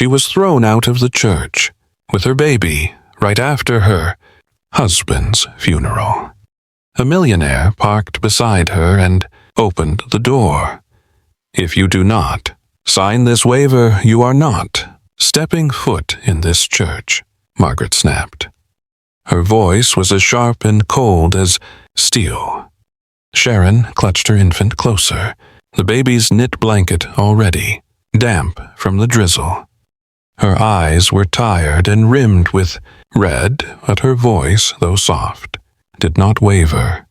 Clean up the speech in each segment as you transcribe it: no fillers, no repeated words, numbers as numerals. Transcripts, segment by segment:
she was thrown out of the church, with her baby, right after her husband's funeral. A millionaire parked beside her and opened the door. "If you do not sign this waiver, you are not stepping foot in this church," Margaret snapped. Her voice was as sharp and cold as steel. Sharon clutched her infant closer, the baby's knit blanket already damp from the drizzle. Her eyes were tired and rimmed with red, but her voice, though soft, did not waver.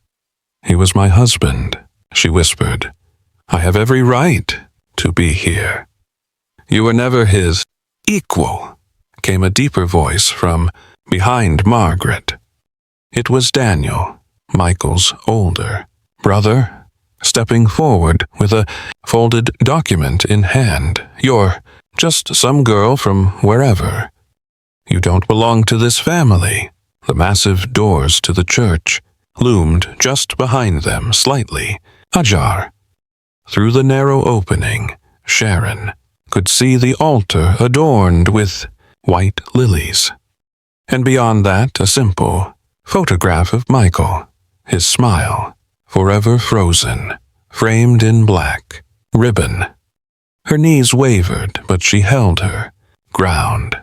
"He was my husband," she whispered. "I have every right to be here." "You were never his equal," came a deeper voice from behind Margaret. It was Daniel, Michael's older brother, stepping forward with a folded document in hand. "You're just some girl from wherever. You don't belong to this family." The massive doors to the church loomed just behind them, slightly ajar. Through the narrow opening, Sharon could see the altar adorned with white lilies. And beyond that, a simple photograph of Michael, his smile, forever frozen, framed in black ribbon. Her knees wavered, but she held her ground.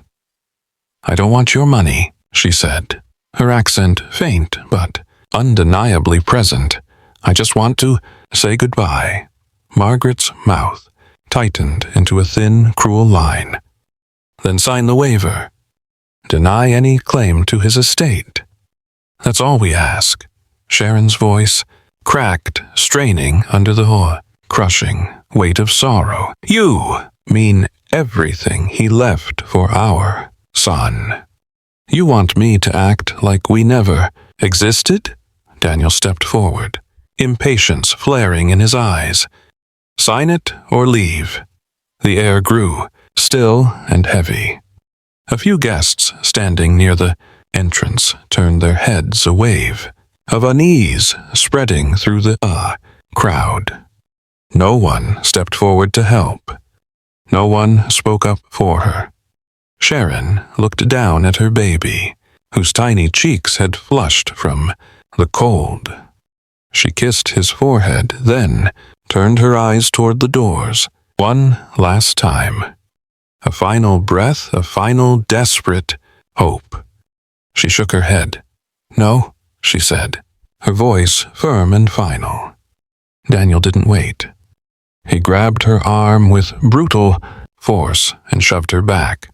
"I don't want your money," she said, her accent faint but undeniably present. "I just want to say goodbye." Margaret's mouth tightened into a thin, cruel line. "Then sign the waiver. Deny any claim to his estate. That's all we ask." Sharon's voice cracked, straining under the crushing weight of sorrow. "You mean everything he left for our son. You want me to act like we never existed?" Daniel stepped forward, impatience flaring in his eyes. "Sign it or leave." The air grew still and heavy. A few guests standing near the entrance turned their heads, a wave of unease spreading through the crowd. No one stepped forward to help. No one spoke up for her. Sharon looked down at her baby, whose tiny cheeks had flushed from the cold. She kissed his forehead, then turned her eyes toward the doors, one last time. A final breath, a final desperate hope. She shook her head. "No," she said, her voice firm and final. Daniel didn't wait. He grabbed her arm with brutal force and shoved her back.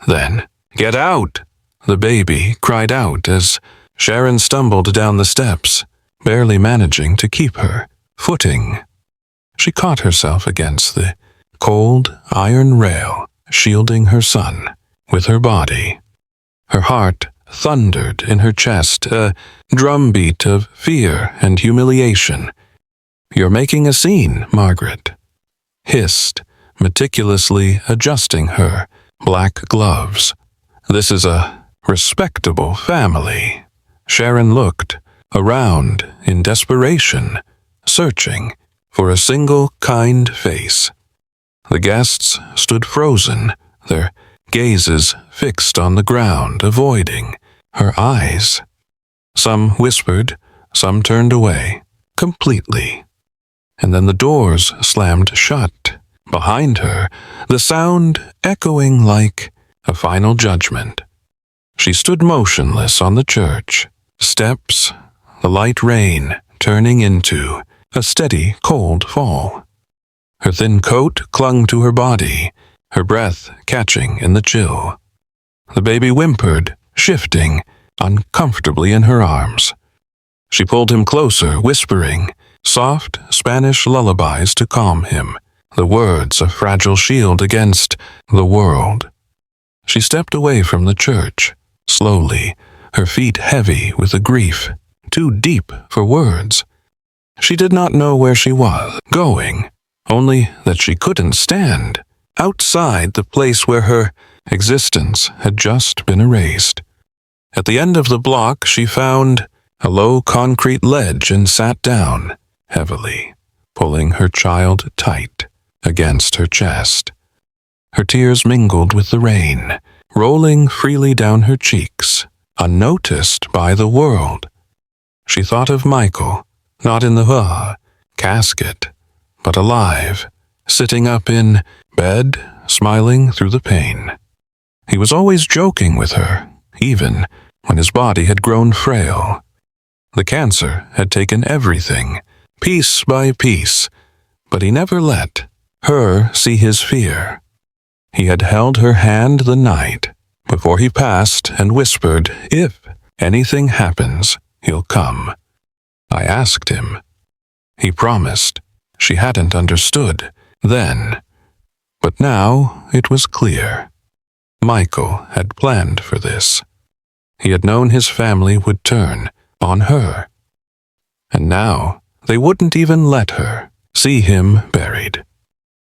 Then, "Get out!" the baby cried out as Sharon stumbled down the steps, barely managing to keep her footing. She caught herself against the cold iron rail, shielding her son with her body. Her heart thundered in her chest, a drumbeat of fear and humiliation. "You're making a scene," Margaret hissed, meticulously adjusting her black gloves. "This is a respectable family." Sharon looked around in desperation, searching for a single kind face. The guests stood frozen, their gazes fixed on the ground, avoiding her eyes. Some whispered, some turned away, completely. And then the doors slammed shut. Behind her, the sound echoing like a final judgment. She stood motionless on the church steps, the light rain turning into a steady, cold fall. Her thin coat clung to her body, her breath catching in the chill. The baby whimpered, shifting uncomfortably in her arms. She pulled him closer, whispering soft Spanish lullabies to calm him, the words a fragile shield against the world. She stepped away from the church, slowly, her feet heavy with a grief too deep for words. She did not know where she was going, only that she couldn't stand outside the place where her existence had just been erased. At the end of the block, she found a low concrete ledge and sat down, heavily, pulling her child tight against her chest. Her tears mingled with the rain, rolling freely down her cheeks, unnoticed by the world. She thought of Michael, not in the casket, but alive, sitting up in bed, smiling through the pain. He was always joking with her, even when his body had grown frail. The cancer had taken everything, piece by piece, but he never let her see his fear. He had held her hand the night before he passed and whispered, "If anything happens, he'll come." I asked him. He promised. She hadn't understood then, but now it was clear. Michael had planned for this. He had known his family would turn on her, and now they wouldn't even let her see him buried.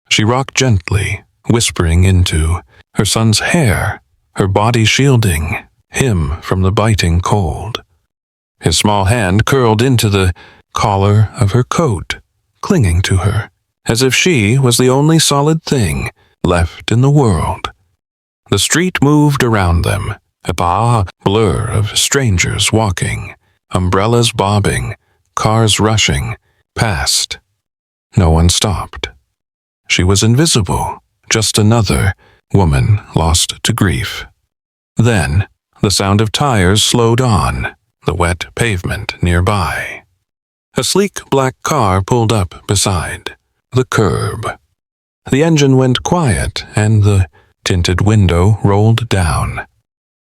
She rocked gently, whispering into her son's hair, her body shielding him from the biting cold. His small hand curled into the collar of her coat, clinging to her, as if she was the only solid thing left in the world. The street moved around them, a blur of strangers walking, umbrellas bobbing, cars rushing past. No one stopped. She was invisible, just another woman lost to grief. Then, the sound of tires slowed on the wet pavement nearby. A sleek black car pulled up beside the curb. The engine went quiet and the tinted window rolled down.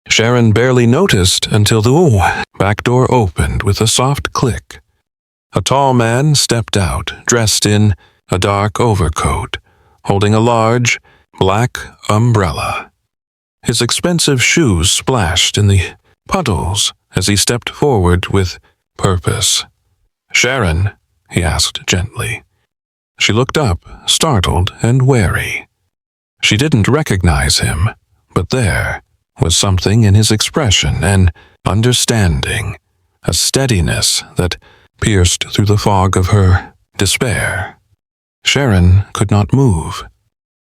Sharon barely noticed until the back door opened with a soft click. A tall man stepped out, dressed in a dark overcoat, holding a large, black umbrella. His expensive shoes splashed in the puddles as he stepped forward with purpose. "Sharon?" he asked gently. She looked up, startled and wary. She didn't recognize him, but there was something in his expression, an understanding, a steadiness that pierced through the fog of her despair. Sharon could not move.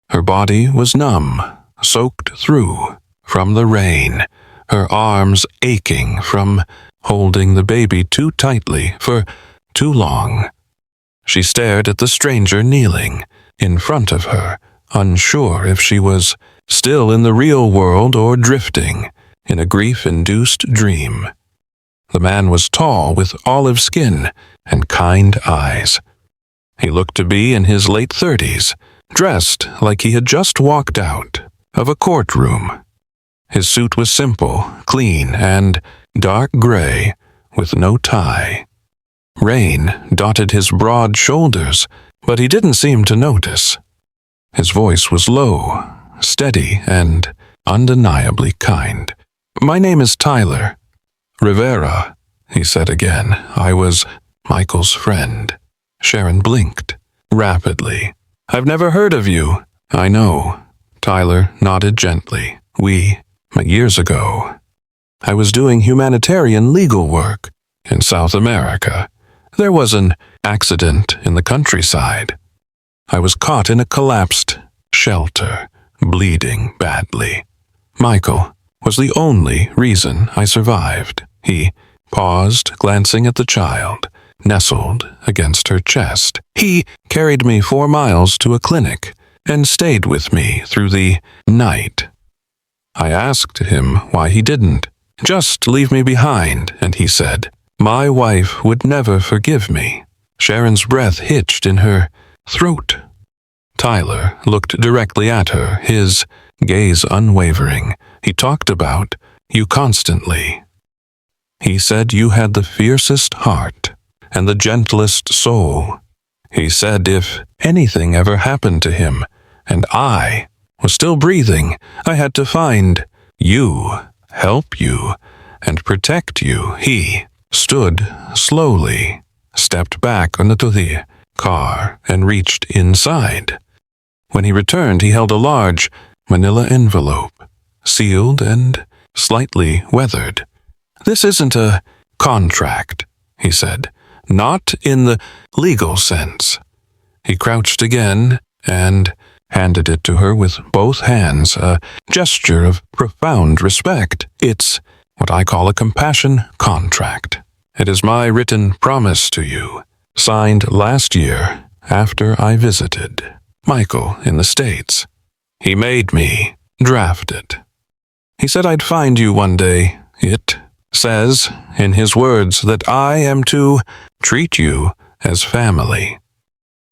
Her body was numb, soaked through from the rain, her arms aching from holding the baby too tightly for too long. She stared at the stranger kneeling in front of her, unsure if she was still in the real world or drifting in a grief-induced dream. The man was tall, with olive skin and kind eyes. He looked to be in his late 30s, dressed like he had just walked out of a courtroom. His suit was simple, clean, and dark gray, with no tie. Rain dotted his broad shoulders, but he didn't seem to notice. His voice was low, steady, and undeniably kind. "My name is Tyler Rivera," he said again. "I was Michael's friend." Sharon blinked rapidly. "I've never heard of you." "I know." Tyler nodded gently. Years ago, I was doing humanitarian legal work in South America. There was an accident in the countryside. I was caught in a collapsed shelter, bleeding badly. Michael was the only reason I survived. He paused, glancing at the child, nestled against her chest. He carried me 4 miles to a clinic and stayed with me through the night. I asked him why he didn't just leave me behind, and he said, "My wife would never forgive me." Sharon's breath hitched in her throat. Tyler looked directly at her, his gaze unwavering. "He talked about you constantly. He said you had the fiercest heart and the gentlest soul. He said if anything ever happened to him, and I was still breathing, I had to find you, help you, and protect you." He stood slowly, stepped back onto the car, and reached inside. When he returned, he held a large manila envelope, sealed and slightly weathered. "This isn't a contract," he said. "Not in the legal sense." He crouched again and handed it to her with both hands, a gesture of profound respect. It's what I call a compassion contract. It is my written promise to you, signed last year after I visited Michael in the States. He made me draft it. He said I'd find you one day. It says, in his words, that I am to treat you as family.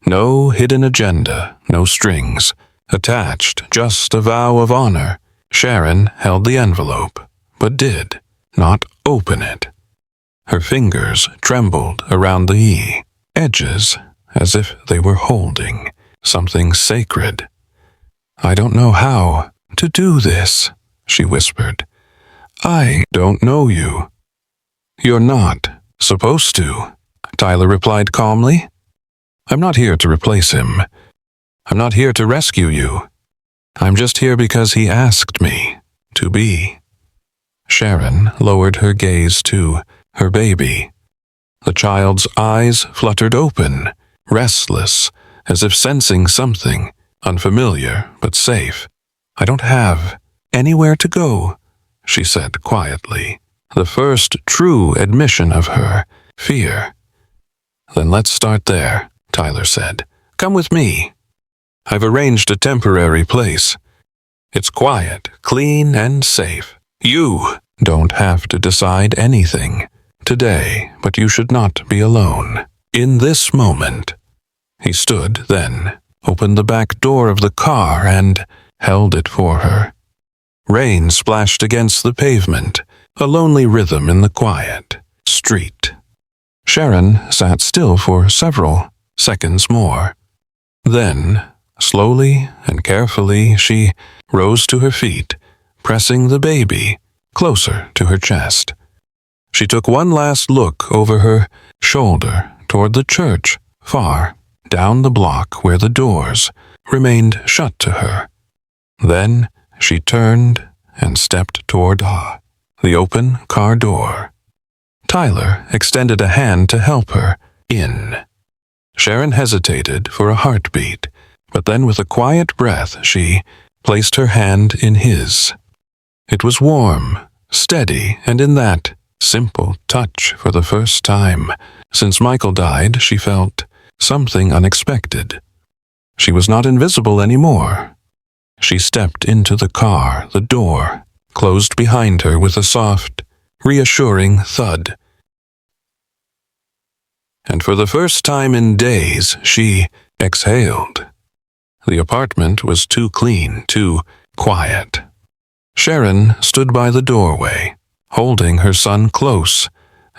No hidden agenda, no strings attached, just a vow of honor. Sharon held the envelope, but did not open it. Her fingers trembled around the E edges as if they were holding something sacred. I don't know how to do this, she whispered. I don't know you. You're not supposed to, Tyler replied calmly. I'm not here to replace him. I'm not here to rescue you. I'm just here because he asked me to be. Sharon lowered her gaze to her baby. The child's eyes fluttered open, restless, as if sensing something unfamiliar but safe. I don't have anywhere to go, she said quietly, the first true admission of her fear. Then let's start there, Tyler said. Come with me. I've arranged a temporary place. It's quiet, clean, and safe. You don't have to decide anything today, but you should not be alone. In this moment. He stood, then opened the back door of the car and held it for her. Rain splashed against the pavement, a lonely rhythm in the quiet street. Sharon sat still for several seconds more. Then, slowly and carefully, she rose to her feet, pressing the baby closer to her chest. She took one last look over her shoulder toward the church, far down the block where the doors remained shut to her. Then she turned and stepped toward the open car door. Tyler extended a hand to help her in. Sharon hesitated for a heartbeat, but then with a quiet breath she placed her hand in his. It was warm, steady, and in that simple touch, for the first time since Michael died, she felt something unexpected. She was not invisible anymore. She stepped into the car, the door closed behind her with a soft, reassuring thud. And for the first time in days, she exhaled. The apartment was too clean, too quiet. Sharon stood by the doorway, holding her son close,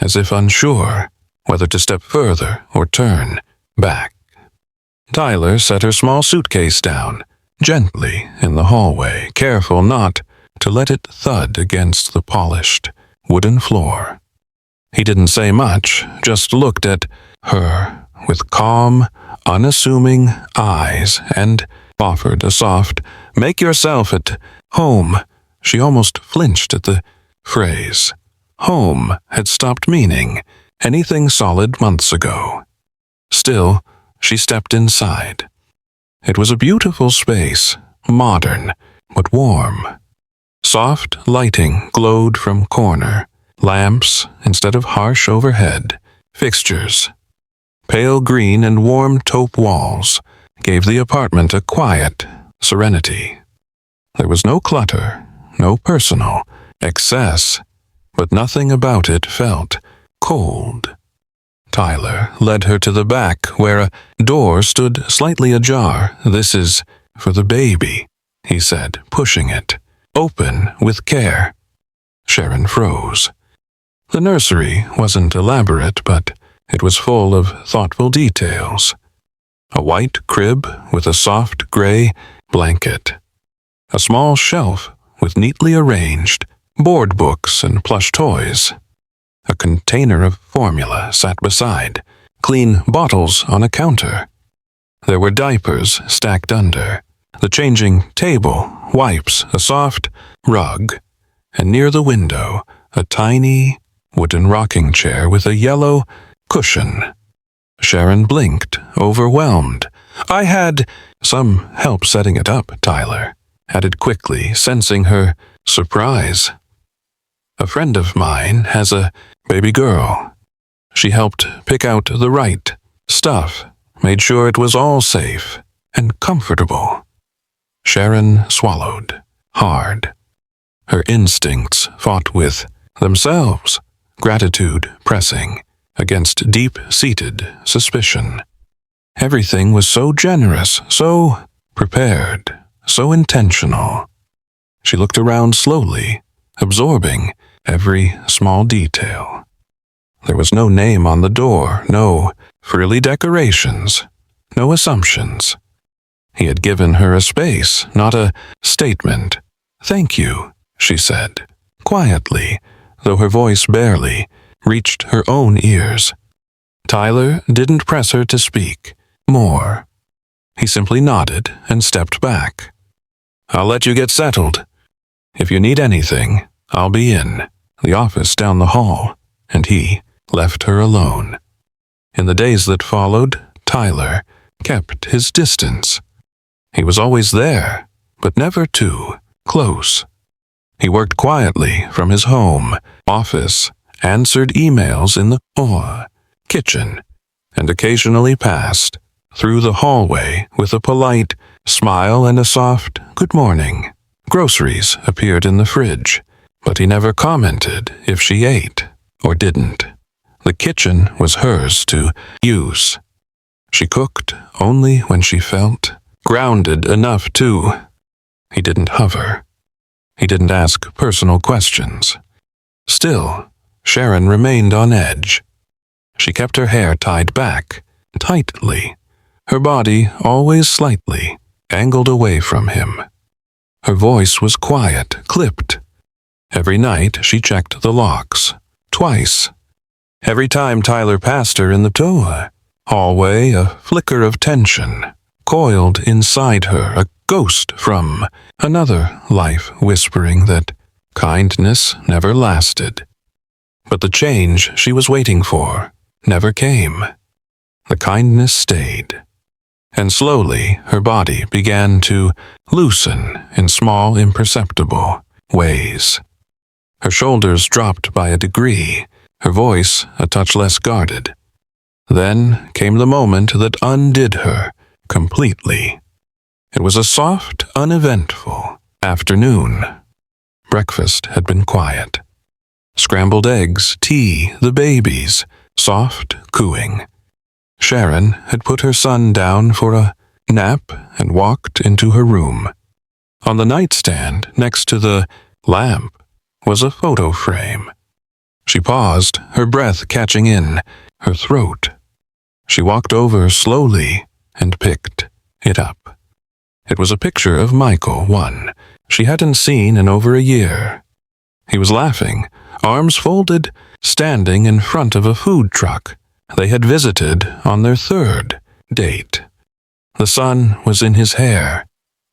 as if unsure whether to step further or turn back. Tyler set her small suitcase down, gently in the hallway, careful not to let it thud against the polished wooden floor. He didn't say much, just looked at her with calm, unassuming eyes and offered a soft, "Make yourself at home." She almost flinched at the phrase. Home had stopped meaning anything solid months ago. Still, she stepped inside. It was a beautiful space, modern, but warm. Soft lighting glowed from corner, lamps instead of harsh overhead, fixtures. Pale green and warm taupe walls gave the apartment a quiet serenity. There was no clutter, no personal excess, but nothing about it felt cold. Tyler led her to the back, where a door stood slightly ajar. "This is for the baby," he said, pushing it. "Open with care." Sharon froze. The nursery wasn't elaborate, but it was full of thoughtful details. A white crib with a soft gray blanket. A small shelf with neatly arranged board books and plush toys. A container of formula sat beside, clean bottles on a counter. There were diapers stacked under, the changing table, wipes, a soft rug, and near the window, a tiny wooden rocking chair with a yellow cushion. Sharon blinked, overwhelmed. "I had some help setting it up," Tyler added quickly, sensing her surprise. "A friend of mine has a baby girl. She helped pick out the right stuff, made sure it was all safe and comfortable." Sharon swallowed hard. Her instincts fought with themselves, gratitude pressing against deep-seated suspicion. Everything was so generous, so prepared, so intentional. She looked around slowly, absorbing every small detail. There was no name on the door, no frilly decorations, no assumptions. He had given her a space, not a statement. "Thank you," she said, quietly, though her voice barely reached her own ears. Tyler didn't press her to speak more. He simply nodded and stepped back. "I'll let you get settled. If you need anything, I'll be in the office down the hall," and he left her alone. In the days that followed, Tyler kept his distance. He was always there, but never too close. He worked quietly from his home, office, answered emails in the kitchen, and occasionally passed through the hallway with a polite smile and a soft "good morning." Groceries appeared in the fridge, but he never commented if she ate or didn't. The kitchen was hers to use. She cooked only when she felt grounded enough to. He didn't hover. He didn't ask personal questions. Still, Sharon remained on edge. She kept her hair tied back, tightly, her body always slightly angled away from him. Her voice was quiet, clipped. Every night she checked the locks, twice. Every time Tyler passed her in the hallway, a flicker of tension coiled inside her, a ghost from another life whispering that kindness never lasted. But the change she was waiting for never came. The kindness stayed. And slowly her body began to loosen in small, imperceptible ways. Her shoulders dropped by a degree, her voice a touch less guarded. Then came the moment that undid her completely. It was a soft, uneventful afternoon. Breakfast had been quiet. Scrambled eggs, tea, the babies, soft cooing. Sharon had put her son down for a nap and walked into her room. On the nightstand, next to the lamp, was a photo frame. She paused, her breath catching in her throat. She walked over slowly and picked it up. It was a picture of Michael, one she hadn't seen in over a year. He was laughing, arms folded, standing in front of a food truck they had visited on their third date. The sun was in his hair,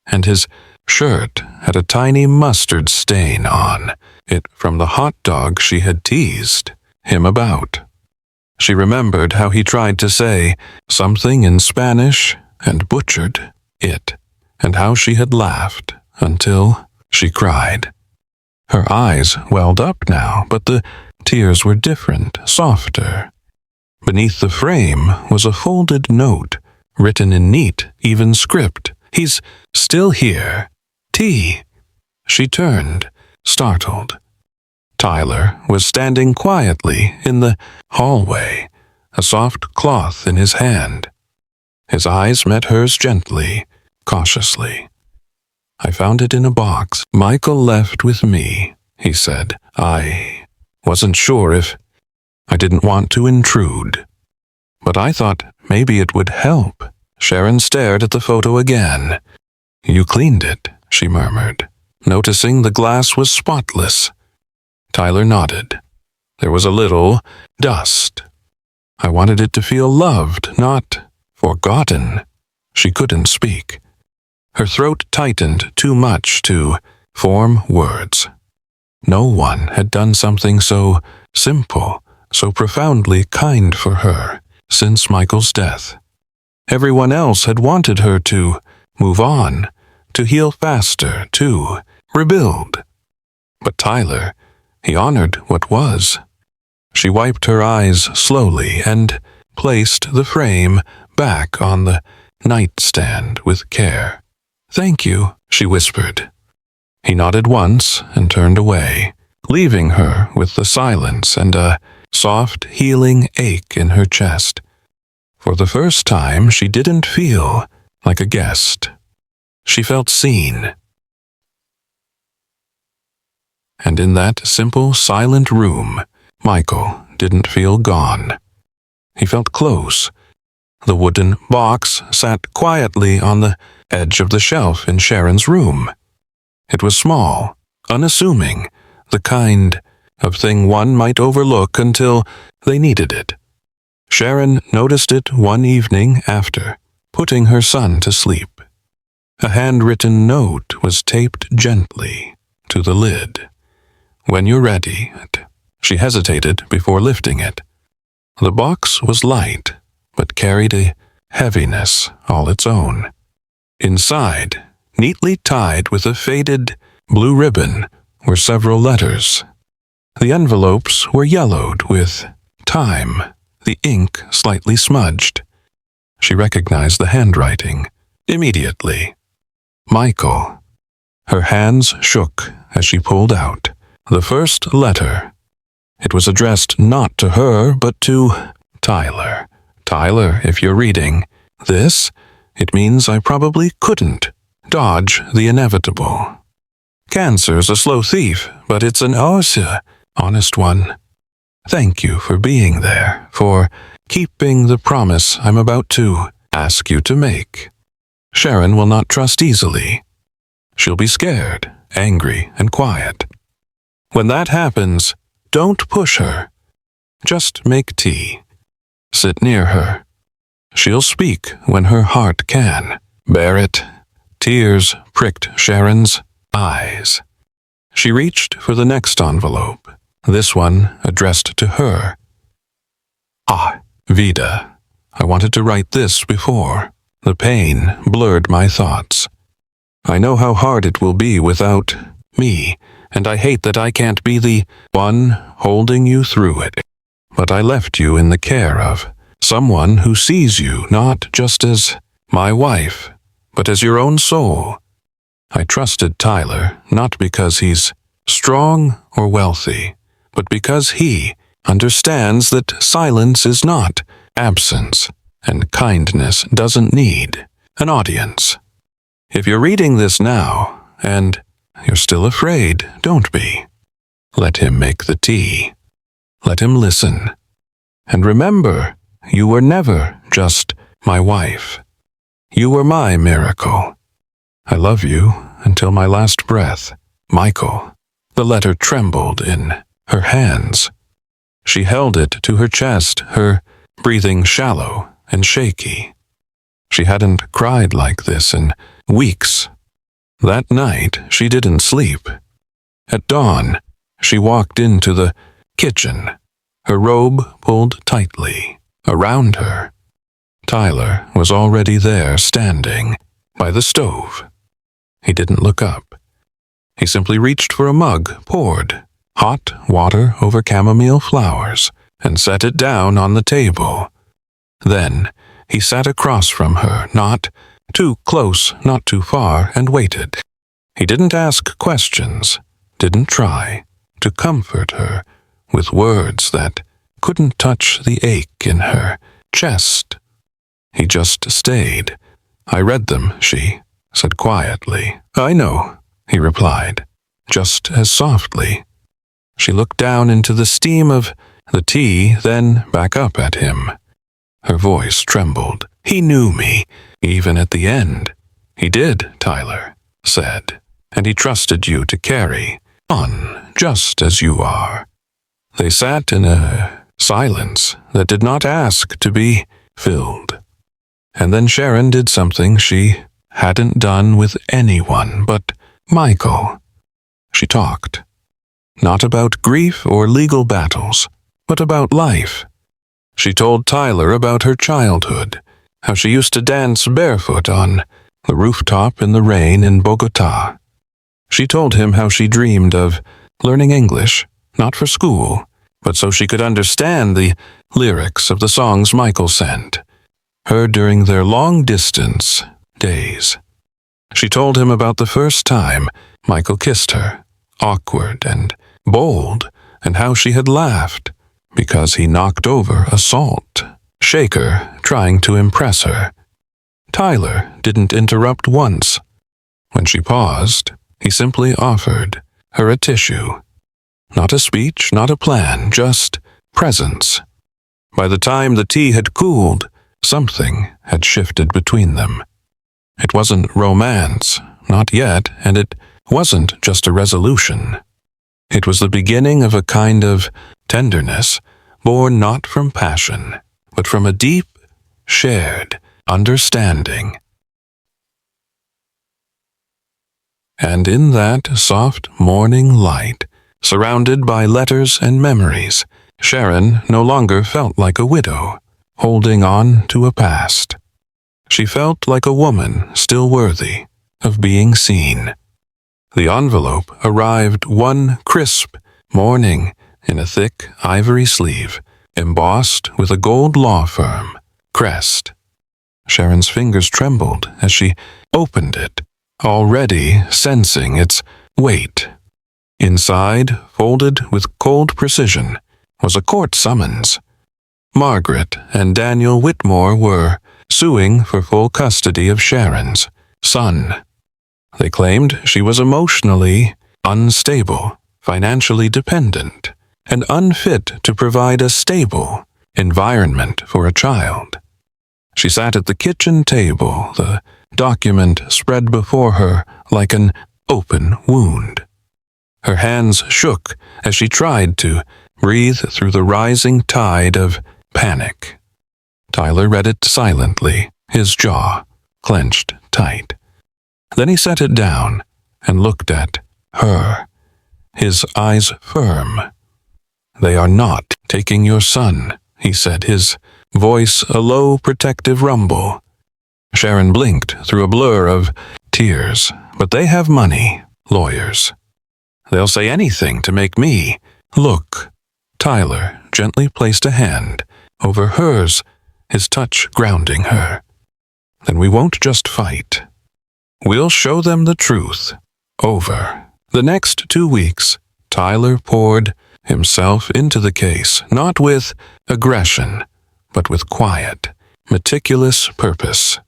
and his shirt had a tiny mustard stain on it from the hot dog she had teased him about. She remembered how he tried to say something in Spanish and butchered it, and how she had laughed until she cried. Her eyes welled up now, but the tears were different, softer. Beneath the frame was a folded note, written in neat, even script. "He's still here. Tea." She turned, startled. Tyler was standing quietly in the hallway, a soft cloth in his hand. His eyes met hers gently, cautiously. "I found it in a box Michael left with me," he said. "I wasn't sure if I didn't want to intrude, but I thought maybe it would help." Sharon stared at the photo again. "You cleaned it," she murmured, noticing the glass was spotless. Tyler nodded. There was a little dust. "I wanted it to feel loved, not forgotten." She couldn't speak. Her throat tightened too much to form words. No one had done something so simple, so profoundly kind for her. since Michael's death. Everyone else had wanted her to move on, to heal faster, to rebuild. But Tyler, he honored what was. She wiped her eyes slowly and placed the frame back on the nightstand with care. "Thank you," she whispered. He nodded once and turned away, leaving her with the silence and a soft, healing ache in her chest. For the first time, she didn't feel like a guest. She felt seen. And in that simple, silent room, Michael didn't feel gone. He felt close. The wooden box sat quietly on the edge of the shelf in Sharon's room. It was small, unassuming, the kind of thing one might overlook until they needed it. Sharon noticed it one evening after putting her son to sleep. A handwritten note was taped gently to the lid. "When you're ready." She hesitated before lifting it. The box was light, but carried a heaviness all its own. Inside, neatly tied with a faded blue ribbon, were several letters. The envelopes were yellowed with time, the ink slightly smudged. She recognized the handwriting immediately. Michael. Her hands shook as she pulled out the first letter. It was addressed not to her, but to Tyler. "Tyler, if you're reading this, it means I probably couldn't dodge the inevitable. Cancer's a slow thief, but it's an honest one. Thank you for being there, for keeping the promise I'm about to ask you to make. Sharon will not trust easily. She'll be scared, angry, and quiet. When that happens, don't push her. Just make tea. Sit near her. She'll speak when her heart can. Bear it." Tears pricked Sharon's eyes. She reached for the next envelope, this one addressed to her. Vida, I wanted to write this before. The pain blurred my thoughts. I know how hard it will be without me, and I hate that I can't be the one holding you through it. But I left you in the care of someone who sees you not just as my wife, but as your own soul. I trusted Tyler not because he's strong or wealthy, but because he understands that silence is not absence, and kindness doesn't need an audience. If you're reading this now, and you're still afraid, don't be. Let him make the tea. Let him listen. And remember, you were never just my wife. You were my miracle. I love you until my last breath. Michael." The letter trembled in her hands. She held it to her chest, her breathing shallow and shaky. She hadn't cried like this in weeks. That night, she didn't sleep. At dawn, she walked into the kitchen, her robe pulled tightly around her. Tyler was already there, standing by the stove. He didn't look up. He simply reached for a mug, poured hot water over chamomile flowers, and set it down on the table. Then he sat across from her, not too close, not too far, and waited. He didn't ask questions, didn't try to comfort her with words that couldn't touch the ache in her chest. He just stayed. "I read them," she said quietly. "I know," he replied, just as softly. She looked down into the steam of the tea, then back up at him. Her voice trembled. "He knew me, even at the end." "He did," Tyler said, "and he trusted you to carry on just as you are." They sat in a silence that did not ask to be filled. And then Sharon did something she hadn't done with anyone but Michael. She talked. Not about grief or legal battles, but about life. She told Tyler about her childhood, how she used to dance barefoot on the rooftop in the rain in Bogota. She told him how she dreamed of learning English, not for school, but so she could understand the lyrics of the songs Michael sent her during their long-distance days. She told him about the first time Michael kissed her, awkward and bold, and how she had laughed because he knocked over a salt shaker trying to impress her. Tyler didn't interrupt once. When she paused, he simply offered her a tissue. Not a speech, not a plan, just presence. By the time the tea had cooled, something had shifted between them. It wasn't romance, not yet, and it wasn't just a resolution. It was the beginning of a kind of tenderness born not from passion, but from a deep, shared understanding. And in that soft morning light, surrounded by letters and memories, Sharon no longer felt like a widow, holding on to a past. She felt like a woman still worthy of being seen. The envelope arrived one crisp morning in a thick ivory sleeve, embossed with a gold law firm crest. Sharon's fingers trembled as she opened it, already sensing its weight. Inside, folded with cold precision, was a court summons. Margaret and Daniel Whitmore were suing for full custody of Sharon's son. They claimed she was emotionally unstable, financially dependent, and unfit to provide a stable environment for a child. She sat at the kitchen table, the document spread before her like an open wound. Her hands shook as she tried to breathe through the rising tide of panic. Tyler read it silently, his jaw clenched tight. Then he set it down and looked at her, his eyes firm. "They are not taking your son," he said, his voice a low, protective rumble. Sharon blinked through a blur of tears. "But they have money, lawyers. They'll say anything to make me look." Tyler gently placed a hand over hers, his touch grounding her. "Then we won't just fight. We'll show them the truth." Over the next 2 weeks, Tyler poured himself into the case, not with aggression, but with quiet, meticulous purpose.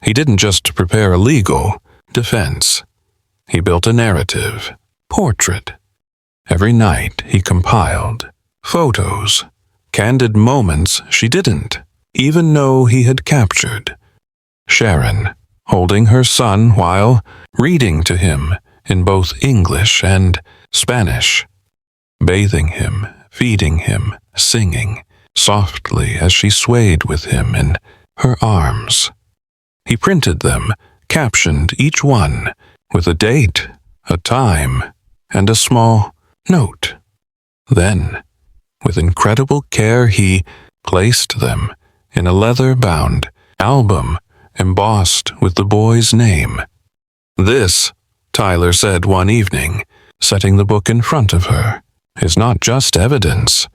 He didn't just prepare a legal defense. He built a narrative, portrait. Every night he compiled photos, candid moments she didn't even know he had captured. Sharon, holding her son while reading to him in both English and Spanish, bathing him, feeding him, singing softly as she swayed with him in her arms. He printed them, captioned each one with a date, a time, and a small note. Then, with incredible care, he placed them in a leather-bound album embossed with the boy's name. "This," Tyler said one evening, setting the book in front of her, "is not just evidence.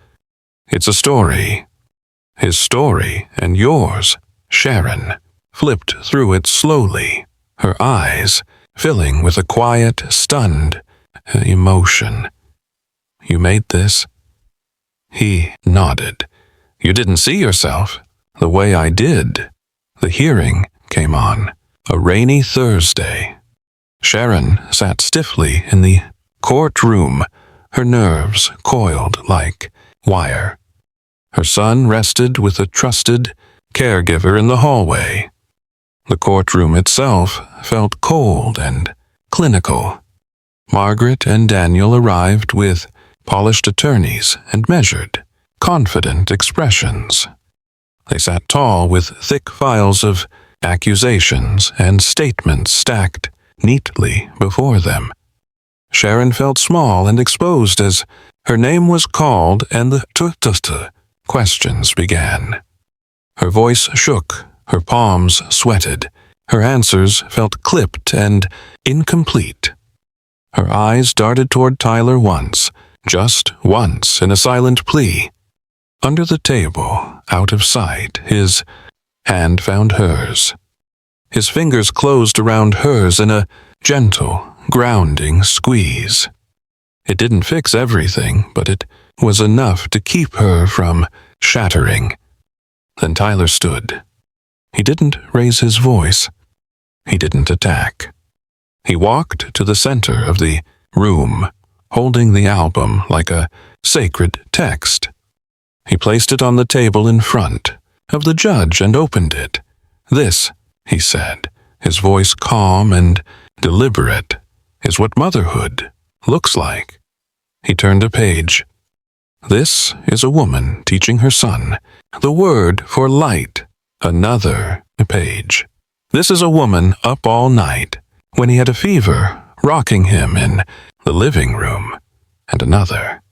It's a story. His story and yours." Sharon flipped through it slowly, her eyes filling with a quiet, stunned emotion. "You made this?" He nodded. "You didn't see yourself the way I did." The hearing came on, a rainy Thursday. Sharon sat stiffly in the courtroom, her nerves coiled like wire. Her son rested with a trusted caregiver in the hallway. The courtroom itself felt cold and clinical. Margaret and Daniel arrived with polished attorneys and measured, confident expressions. They sat tall with thick files of accusations and statements stacked neatly before them. Sharon felt small and exposed as her name was called and the questions began. Her voice shook, her palms sweated, her answers felt clipped and incomplete. Her eyes darted toward Tyler once, just once, in a silent plea. Under the table, out of sight, his hand found hers. His fingers closed around hers in a gentle, grounding squeeze. It didn't fix everything, but it was enough to keep her from shattering. Then Tyler stood. He didn't raise his voice. He didn't attack. He walked to the center of the room, holding the album like a sacred text. He placed it on the table in front of the judge and opened it. "This," he said, his voice calm and deliberate, "is what motherhood looks like." He turned a page. "This is a woman teaching her son the word for light." Another page. "This is a woman up all night when he had a fever, rocking him in the living room." And another.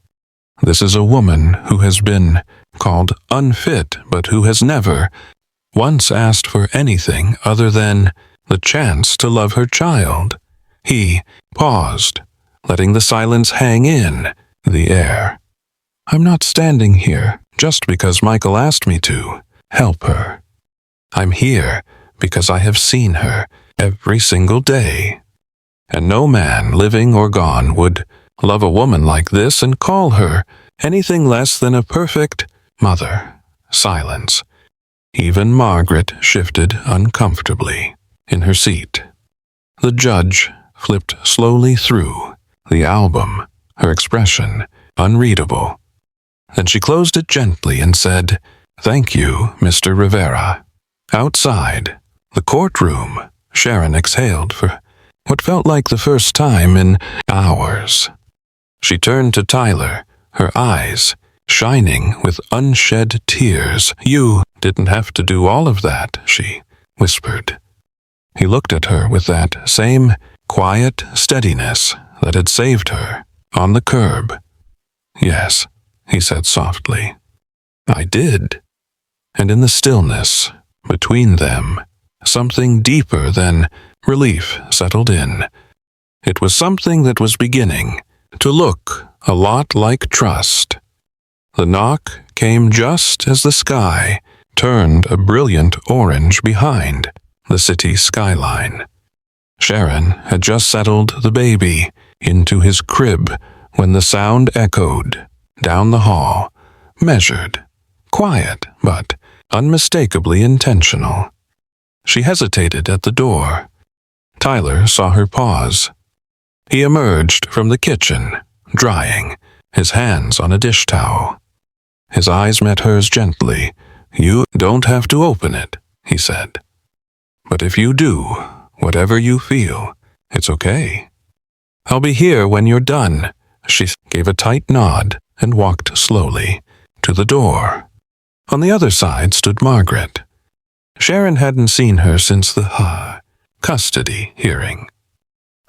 "This is a woman who has been called unfit, but who has never once asked for anything other than the chance to love her child." He paused, letting the silence hang in the air. "I'm not standing here just because Michael asked me to help her. I'm here because I have seen her every single day. And no man, living or gone, would love a woman like this and call her anything less than a perfect mother." Silence. Even Margaret shifted uncomfortably in her seat. The judge flipped slowly through the album, her expression unreadable. Then she closed it gently and said, "Thank you, Mr. Rivera." Outside the courtroom, Sharon exhaled for what felt like the first time in hours. She turned to Tyler, her eyes shining with unshed tears. "You didn't have to do all of that," she whispered. He looked at her with that same quiet steadiness that had saved her on the curb. "Yes," he said softly, "I did." And in the stillness between them, something deeper than relief settled in. It was something that was beginning to look a lot like trust. The knock came just as the sky turned a brilliant orange behind the city skyline. Sharon had just settled the baby into his crib when the sound echoed down the hall, measured, quiet, but unmistakably intentional. She hesitated at the door. Tyler saw her pause. He emerged from the kitchen, drying, his hands on a dish towel. His eyes met hers gently. "You don't have to open it," he said. "But if you do, whatever you feel, it's okay. I'll be here when you're done." She gave a tight nod and walked slowly to the door. On the other side stood Margaret. Sharon hadn't seen her since the custody hearing.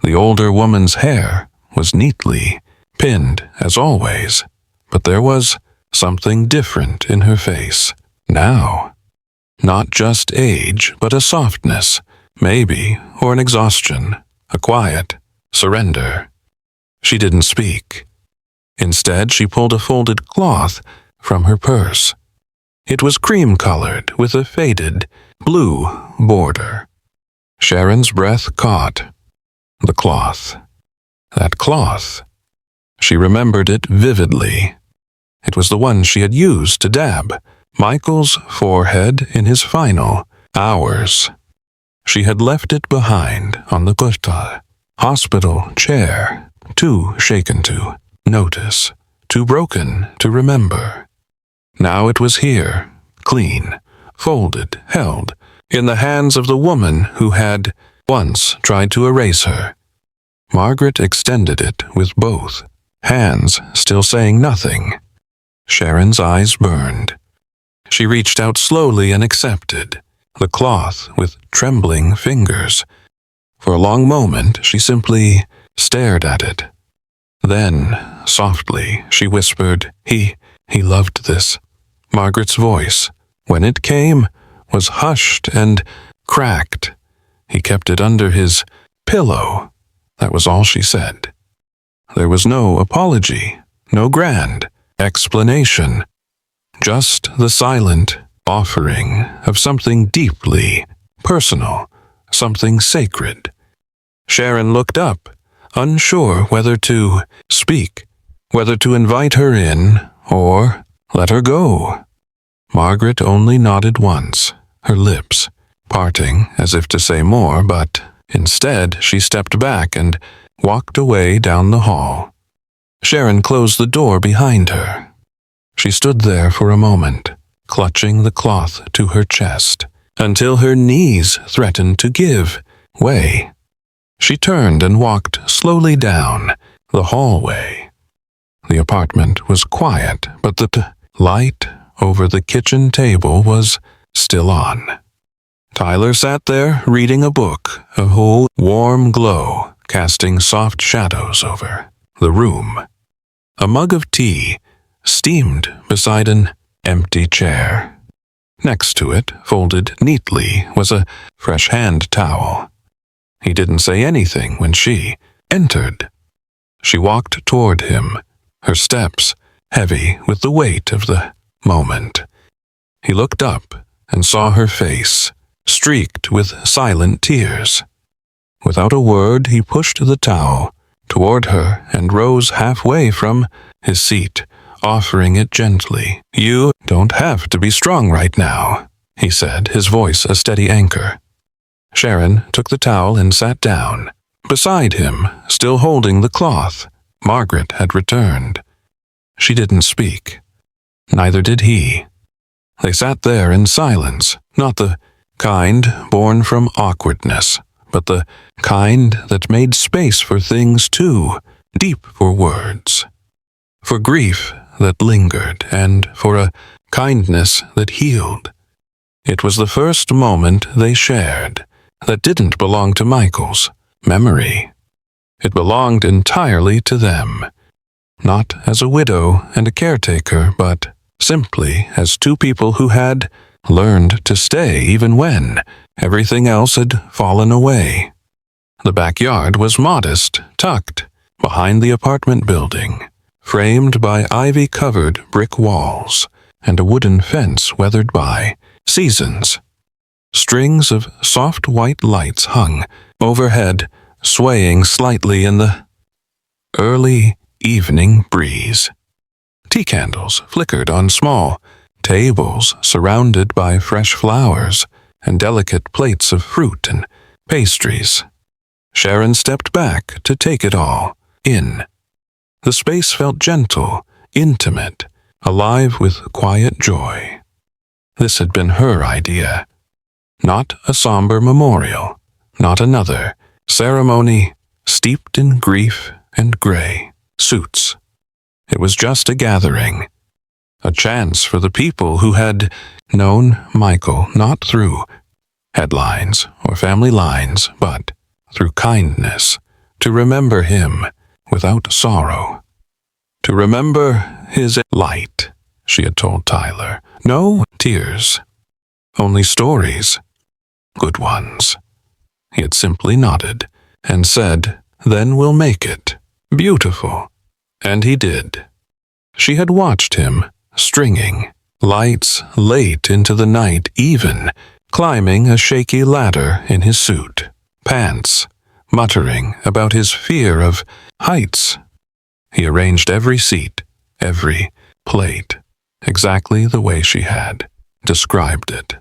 The older woman's hair was neatly pinned as always, but there was something different in her face now. Not just age, but a softness, maybe, or an exhaustion, a quiet surrender. She didn't speak. Instead, she pulled a folded cloth from her purse. It was cream-colored with a faded blue border. Sharon's breath caught. The cloth. That cloth. She remembered it vividly. It was the one she had used to dab Michael's forehead in his final hours. She had left it behind on the hospital chair, too shaken to notice, too broken to remember. Now it was here, clean, folded, held, in the hands of the woman who had once tried to erase her. Margaret extended it with both hands, still saying nothing. Sharon's eyes burned. She reached out slowly and accepted the cloth with trembling fingers. For a long moment, she simply stared at it. Then, softly, she whispered, He loved this Margaret's voice, when it came, was hushed and cracked. He kept it under his pillow. That was all she said. There was no apology, no grand explanation, just the silent offering of something deeply personal, something sacred. Sharon looked up, unsure whether to speak, whether to invite her in or let her go. Margaret only nodded once, her lips parting as if to say more, but instead she stepped back and walked away down the hall. Sharon closed the door behind her. She stood there for a moment, clutching the cloth to her chest, until her knees threatened to give way. She turned and walked slowly down the hallway. The apartment was quiet, but the light over the kitchen table was still on. Tyler sat there reading a book, a whole warm glow casting soft shadows over the room. A mug of tea steamed beside an empty chair. Next to it, folded neatly, was a fresh hand towel. He didn't say anything when she entered. She walked toward him, her steps heavy with the weight of the moment. He looked up and saw her face, streaked with silent tears. Without a word, he pushed the towel toward her and rose halfway from his seat, offering it gently. "You don't have to be strong right now," he said, his voice a steady anchor. Sharon took the towel and sat down. Beside him, still holding the cloth, Margaret had returned. She didn't speak. Neither did he. They sat there in silence, not the kind born from awkwardness, but the kind that made space for things too deep for words, for grief that lingered, and for a kindness that healed. It was the first moment they shared that didn't belong to Michael's memory. It belonged entirely to them, not as a widow and a caretaker, but simply as two people who had learned to stay even when everything else had fallen away. The backyard was modest, tucked behind the apartment building, framed by ivy-covered brick walls and a wooden fence weathered by seasons. Strings of soft white lights hung overhead, swaying slightly in the early evening breeze. Tea candles flickered on small tables surrounded by fresh flowers and delicate plates of fruit and pastries. Sharon stepped back to take it all in. The space felt gentle, intimate, alive with quiet joy. This had been her idea. Not a somber memorial, not another ceremony steeped in grief and gray suits. It was just a gathering, a chance for the people who had known Michael not through headlines or family lines, but through kindness, to remember him without sorrow. To remember his light, she had told Tyler. No tears, only stories, good ones. He had simply nodded and said, "Then we'll make it beautiful." And he did. She had watched him, stringing lights late into the night, even climbing a shaky ladder in his suit, pants, muttering about his fear of heights. He arranged every seat, every plate, exactly the way she had described it.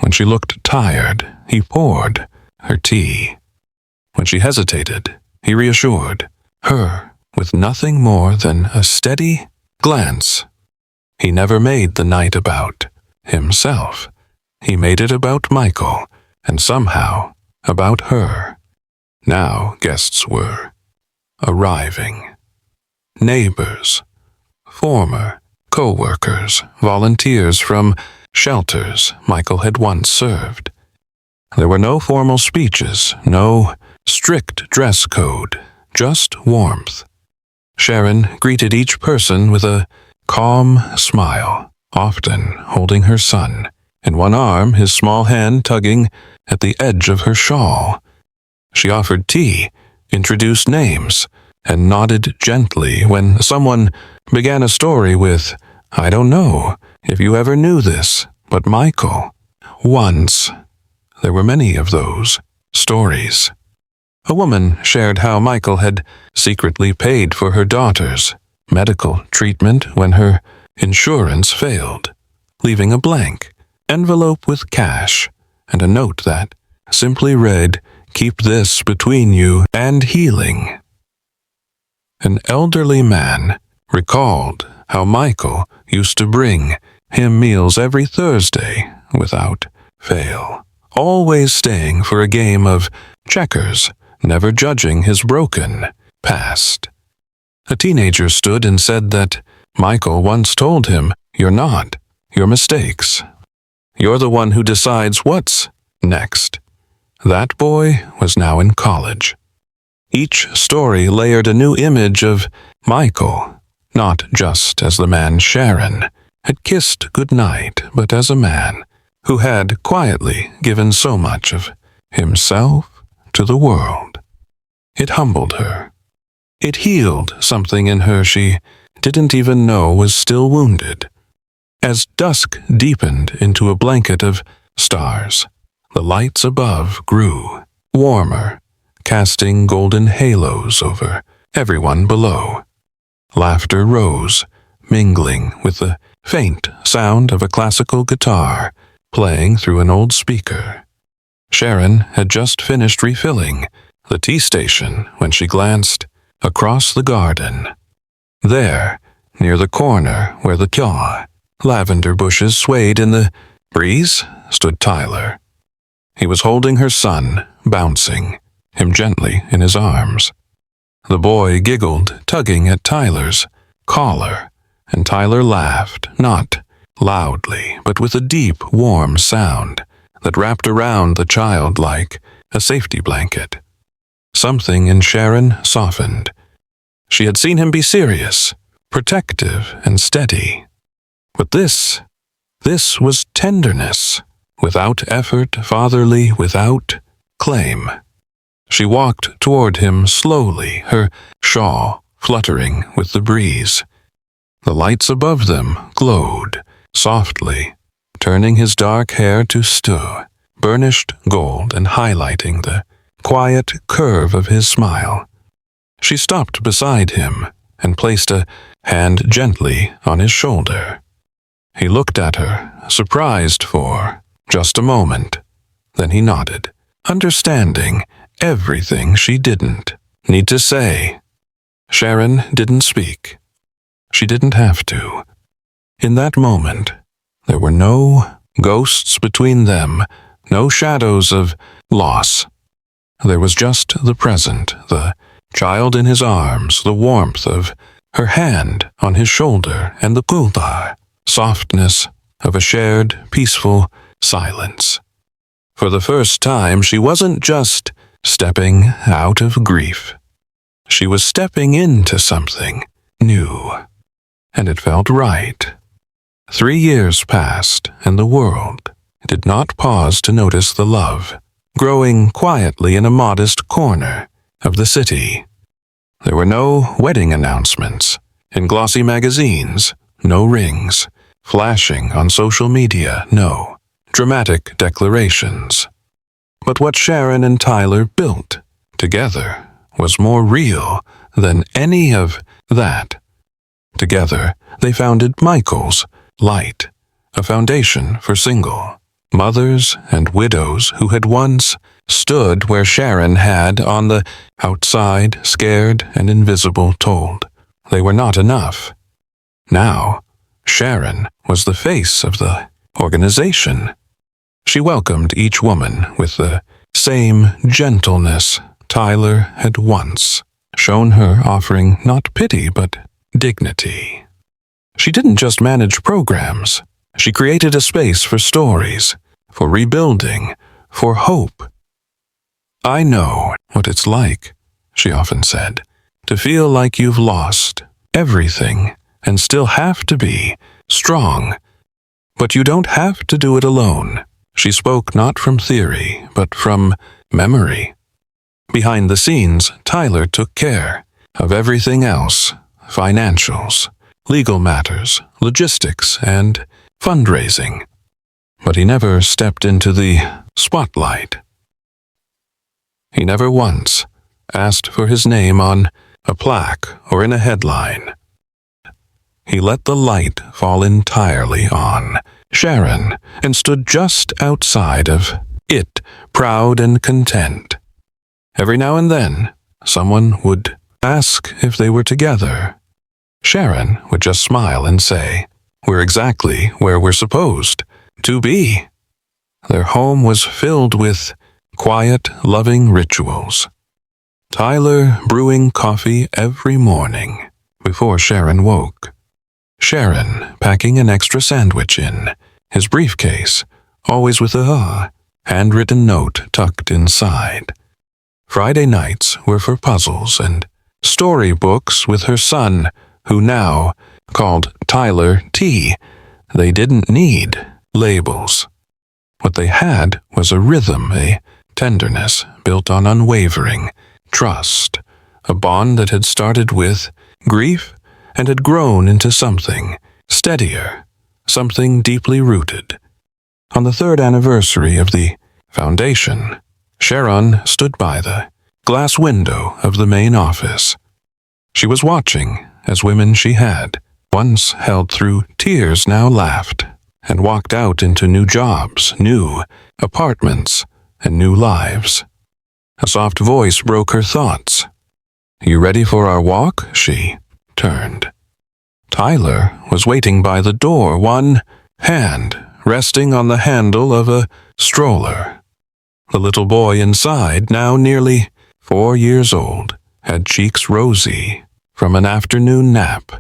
When she looked tired, he poured her tea. When she hesitated, he reassured her with nothing more than a steady glance. He never made the night about himself. He made it about Michael, and somehow about her. Now guests were arriving. Neighbors, former co-workers, volunteers from shelters Michael had once served. There were no formal speeches, no strict dress code, just warmth. Sharon greeted each person with a calm smile, often holding her son, in one arm his small hand tugging at the edge of her shawl. She offered tea, introduced names, and nodded gently when someone began a story with, "I don't know if you ever knew this, but Michael." Once. There were many of those stories. A woman shared how Michael had secretly paid for her daughter's medical treatment when her insurance failed, leaving a blank envelope with cash and a note that simply read, "Keep this between you and healing." An elderly man recalled how Michael used to bring him meals every Thursday without fail, always staying for a game of checkers, never judging his broken past. A teenager stood and said that Michael once told him, "You're not your mistakes. You're the one who decides what's next." That boy was now in college. Each story layered a new image of Michael, not just as the man Sharon had kissed goodnight, but as a man who had quietly given so much of himself to the world. It humbled her. It healed something in her she didn't even know was still wounded. As dusk deepened into a blanket of stars, the lights above grew warmer, casting golden halos over everyone below. Laughter rose, mingling with the faint sound of a classical guitar playing through an old speaker. Sharon had just finished refilling the tea station when she glanced across the garden. There, near the corner where the lavender bushes swayed in the breeze, stood Tyler. He was holding her son, bouncing him gently in his arms. The boy giggled, tugging at Tyler's collar, and Tyler laughed, not loudly, but with a deep, warm sound that wrapped around the child like a safety blanket. Something in Sharon softened. She had seen him be serious, protective, and steady. But this was tenderness, without effort, fatherly, without claim. She walked toward him slowly, her shawl fluttering with the breeze. The lights above them glowed softly, turning his dark hair to burnished gold and highlighting the quiet curve of his smile. She stopped beside him and placed a hand gently on his shoulder. He looked at her, surprised for just a moment. Then he nodded, understanding everything she didn't need to say. Sharon didn't speak. She didn't have to. In that moment, there were no ghosts between them, no shadows of loss. There was just the present, the child in his arms, the warmth of her hand on his shoulder, and the kultar softness of a shared, peaceful silence. For the first time, she wasn't just stepping out of grief. She was stepping into something new, and it felt right. 3 years passed, and the world did not pause to notice the love growing quietly in a modest corner of the city. There were no wedding announcements in glossy magazines, no rings flashing on social media, no dramatic declarations. But what Sharon and Tyler built together was more real than any of that. Together, they founded Michael's Light, a foundation for single mothers and widows who had once stood where Sharon had, on the outside, scared and invisible, told they were not enough. Now, Sharon was the face of the organization. She welcomed each woman with the same gentleness Tyler had once shown her, offering not pity but dignity. She didn't just manage programs. She created a space for stories, for rebuilding, for hope. "I know what it's like," she often said, "to feel like you've lost everything and still have to be strong But you don't have to do it alone. She spoke not from theory, but from memory. Behind the scenes, Tyler took care of everything else: financials, legal matters, logistics, and fundraising. But he never stepped into the spotlight. He never once asked for his name on a plaque or in a headline. He let the light fall entirely on Sharon and stood just outside of it, proud and content. Every now and then, someone would ask if they were together. Sharon would just smile and say, "We're exactly where we're supposed to be." Their home was filled with quiet, loving rituals. Tyler brewing coffee every morning before Sharon woke. Sharon packing an extra sandwich in his briefcase, always with a handwritten note tucked inside. Friday nights were for puzzles and storybooks with her son, who now called Tyler T. They didn't need labels. What they had was a rhythm, a tenderness built on unwavering trust, a bond that had started with grief and had grown into something steadier, something deeply rooted. On the 3rd anniversary of the foundation, Sharon stood by the glass window of the main office. She was watching as women she had once held through tears now laughed and walked out into new jobs, new apartments, and new lives. A soft voice broke her thoughts. "You ready for our walk?" She turned. Tyler was waiting by the door, one hand resting on the handle of a stroller. The little boy inside, now nearly 4 years old, had cheeks rosy from an afternoon nap.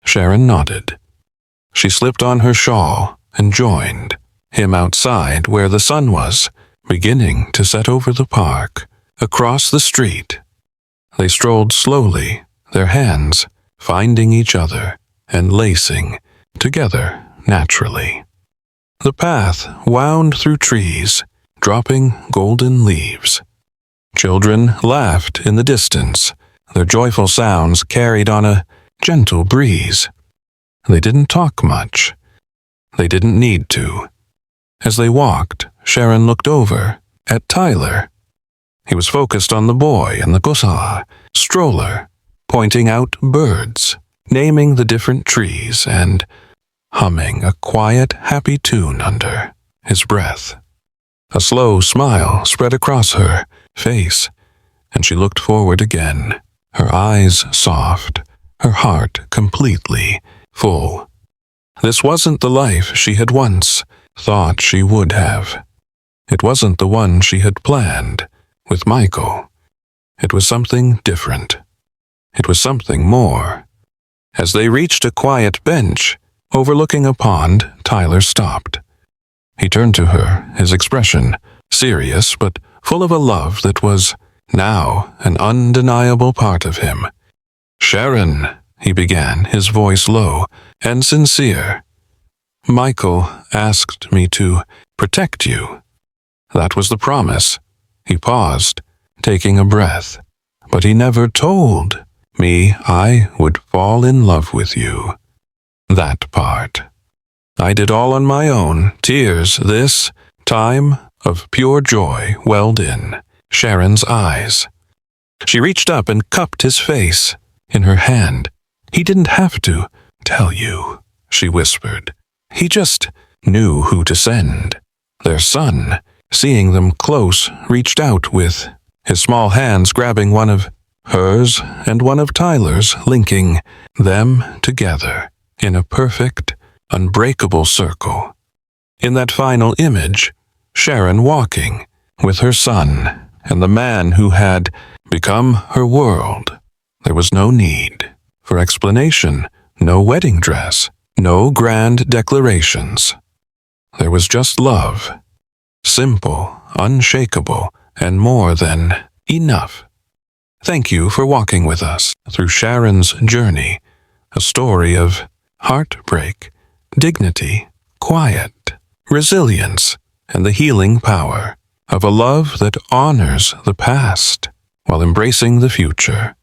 Sharon nodded. She slipped on her shawl and joined him outside where the sun was beginning to set over the park, across the street. They strolled slowly, their hands finding each other and lacing together naturally. The path wound through trees, dropping golden leaves. Children laughed in the distance, their joyful sounds carried on a gentle breeze. They didn't talk much. They didn't need to. As they walked, Sharon looked over at Tyler. He was focused on the boy and the stroller, pointing out birds, naming the different trees, and humming a quiet, happy tune under his breath. A slow smile spread across her face, and she looked forward again, her eyes soft, her heart completely full. This wasn't the life she had once thought she would have. It wasn't the one she had planned with Michael. It was something different. It was something more. As they reached a quiet bench overlooking a pond, Tyler stopped. He turned to her, his expression serious but full of a love that was now an undeniable part of him. "Sharon," he began, his voice low and sincere. "Michael asked me to protect you. That was the promise." He paused, taking a breath. "But he never told me I would fall in love with you. That part. I did all on my own. Tears, this time of pure joy, welled in Sharon's eyes. She reached up and cupped his face in her hand. "He didn't have to tell you," she whispered. "He just knew who to send." Their son, seeing them close, reached out with his small hands grabbing one of hers and one of Tyler's, linking them together in a perfect, unbreakable circle. In that final image, Sharon walking with her son and the man who had become her world. There was no need for explanation, no wedding dress, no grand declarations. There was just love, simple, unshakable, and more than enough. Thank you for walking with us through Sharon's journey, a story of heartbreak, dignity, quiet, resilience, and the healing power of a love that honors the past while embracing the future.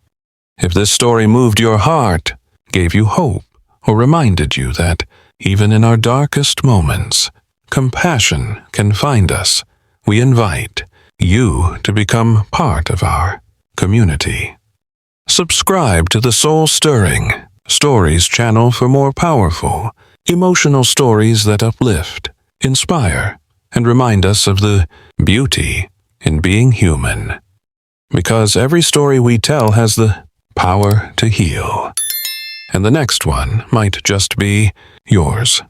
If this story moved your heart, gave you hope, or reminded you that, even in our darkest moments, compassion can find us, we invite you to become part of our community. Subscribe to the Soul-Stirring Stories channel for more powerful, emotional stories that uplift, inspire, and remind us of the beauty in being human. Because every story we tell has the power to heal. And the next one might just be yours.